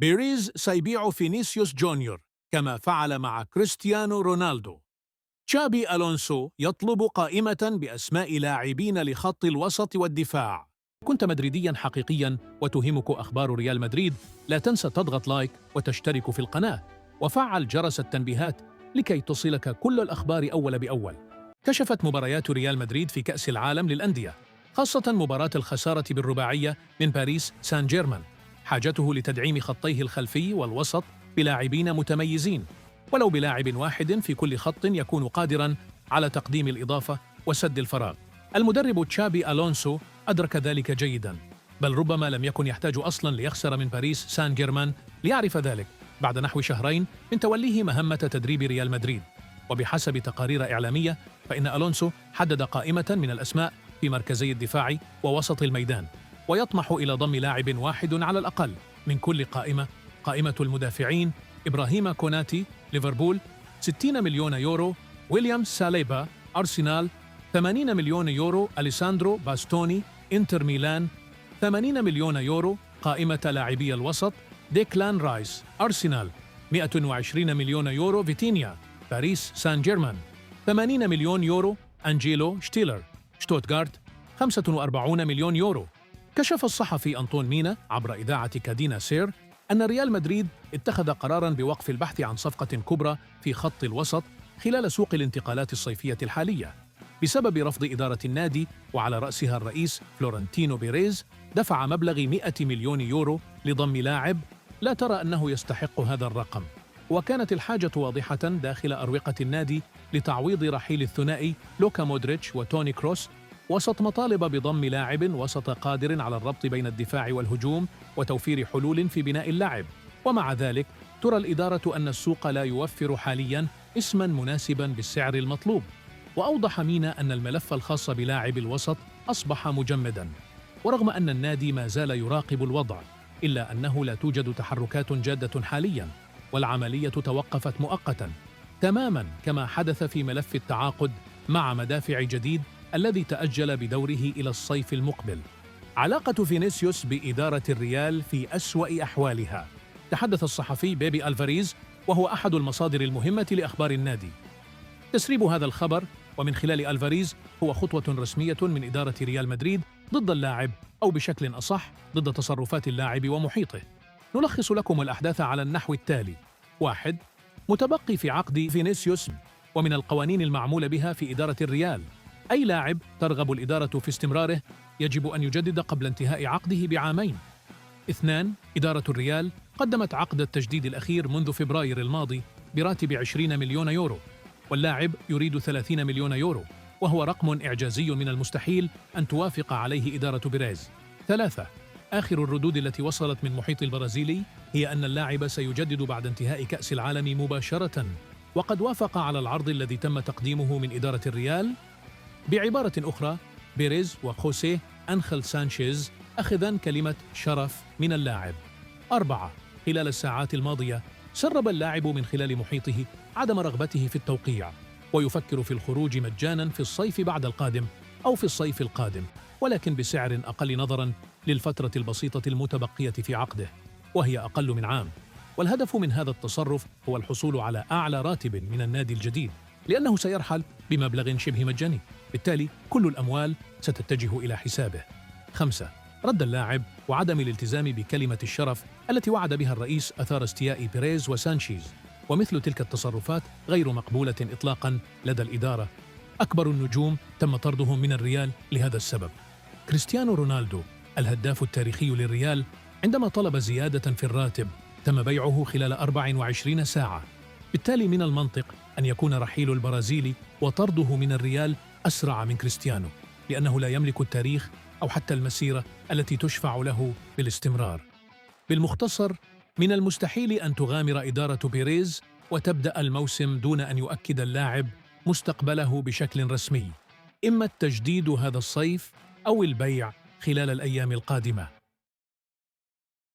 بيريز سيبيع فينيسيوس جونيور كما فعل مع كريستيانو رونالدو. تشابي ألونسو يطلب قائمة بأسماء لاعبين لخط الوسط والدفاع. كنت مدريدياً حقيقياً وتهمك أخبار ريال مدريد، لا تنسى تضغط لايك وتشترك في القناة وفعل جرس التنبيهات لكي تصلك كل الأخبار أول بأول. كشفت مباريات ريال مدريد في كأس العالم للأندية، خاصة مباراة الخسارة بالرباعية من باريس سان جيرمان، حاجته لتدعيم خطيه الخلفي والوسط بلاعبين متميزين، ولو بلاعب واحد في كل خط يكون قادراً على تقديم الإضافة وسد الفراغ. المدرب تشابي ألونسو أدرك ذلك جيداً، بل ربما لم يكن يحتاج أصلاً ليخسر من باريس سان جيرمان ليعرف ذلك بعد نحو شهرين من توليه مهمة تدريب ريال مدريد. وبحسب تقارير إعلامية فإن ألونسو حدد قائمة من الأسماء في مركزي الدفاع ووسط الميدان، ويطمح إلى ضم لاعب واحد على الأقل من كل قائمة. قائمة المدافعين: إبراهيم كوناتي ليفربول 60 مليون يورو، ويليام ساليبا أرسنال 80 مليون يورو، أليساندرو باستوني إنتر ميلان 80 مليون يورو. قائمة لاعبي الوسط: ديكلان رايس أرسنال 120 مليون يورو، فيتينيا باريس سان جيرمان 80 مليون يورو، أنجيلو شتيلر شتوتغارت 45 مليون يورو. كشف الصحفي أنطون مينا عبر إذاعة كادينا سير أن ريال مدريد اتخذ قراراً بوقف البحث عن صفقة كبرى في خط الوسط خلال سوق الانتقالات الصيفية الحالية بسبب رفض إدارة النادي، وعلى رأسها الرئيس فلورنتينو بيريز دفع مبلغ 100 مليون يورو لضم لاعب لا ترى أنه يستحق هذا الرقم. وكانت الحاجة واضحة داخل أروقة النادي لتعويض رحيل الثنائي لوكا مودريتش وتوني كروس، وسط مطالب بضم لاعب وسط قادر على الربط بين الدفاع والهجوم وتوفير حلول في بناء اللعب. ومع ذلك ترى الإدارة أن السوق لا يوفر حالياً اسماً مناسباً بالسعر المطلوب. وأوضح مينا أن الملف الخاص بلاعب الوسط أصبح مجمداً، ورغم أن النادي ما زال يراقب الوضع إلا أنه لا توجد تحركات جادة حالياً، والعملية توقفت مؤقتاً تماماً كما حدث في ملف التعاقد مع مدافع جديد الذي تأجل بدوره إلى الصيف المقبل. علاقة فينيسيوس بإدارة الريال في أسوأ أحوالها. تحدث الصحفي بيبي ألفاريز وهو أحد المصادر المهمة لأخبار النادي. تسريب هذا الخبر ومن خلال ألفاريز هو خطوة رسمية من إدارة ريال مدريد ضد اللاعب، أو بشكل أصح ضد تصرفات اللاعب ومحيطه. نلخص لكم الأحداث على النحو التالي: 1. متبقي في عقد فينيسيوس، ومن القوانين المعمول بها في إدارة الريال أي لاعب ترغب الإدارة في استمراره يجب أن يجدد قبل انتهاء عقده بعامين. 2. إدارة الريال قدمت عقد التجديد الأخير منذ فبراير الماضي براتب 20 مليون يورو، واللاعب يريد 30 مليون يورو، وهو رقم إعجازي من المستحيل أن توافق عليه إدارة بيريز. 3. آخر الردود التي وصلت من محيط البرازيلي هي أن اللاعب سيجدد بعد انتهاء كأس العالم مباشرة، وقد وافق على العرض الذي تم تقديمه من إدارة الريال. بعبارة أخرى، بيريز وخوسيه أنخيل سانشيز أخذان كلمة شرف من اللاعب. 4. خلال الساعات الماضية سرب اللاعب من خلال محيطه عدم رغبته في التوقيع، ويفكر في الخروج مجاناً في الصيف بعد القادم أو في الصيف القادم، ولكن بسعر أقل نظراً للفترة البسيطة المتبقية في عقده، وهي أقل من عام. والهدف من هذا التصرف هو الحصول على أعلى راتب من النادي الجديد، لأنه سيرحل بمبلغ شبه مجاني، بالتالي كل الأموال ستتجه إلى حسابه. 5. رد اللاعب وعدم الالتزام بكلمة الشرف التي وعد بها الرئيس أثار استياء بيريز وسانشيز، ومثل تلك التصرفات غير مقبولة إطلاقاً لدى الإدارة. أكبر النجوم تم طردهم من الريال لهذا السبب. كريستيانو رونالدو الهداف التاريخي للريال عندما طلب زيادة في الراتب تم بيعه خلال 24 ساعة، بالتالي من المنطق أن يكون رحيل البرازيلي وطرده من الريال أسرع من كريستيانو، لأنه لا يملك التاريخ أو حتى المسيرة التي تشفع له بالاستمرار. بالمختصر، من المستحيل أن تغامر إدارة بيريز وتبدأ الموسم دون أن يؤكد اللاعب مستقبله بشكل رسمي، إما التجديد هذا الصيف أو البيع خلال الأيام القادمة.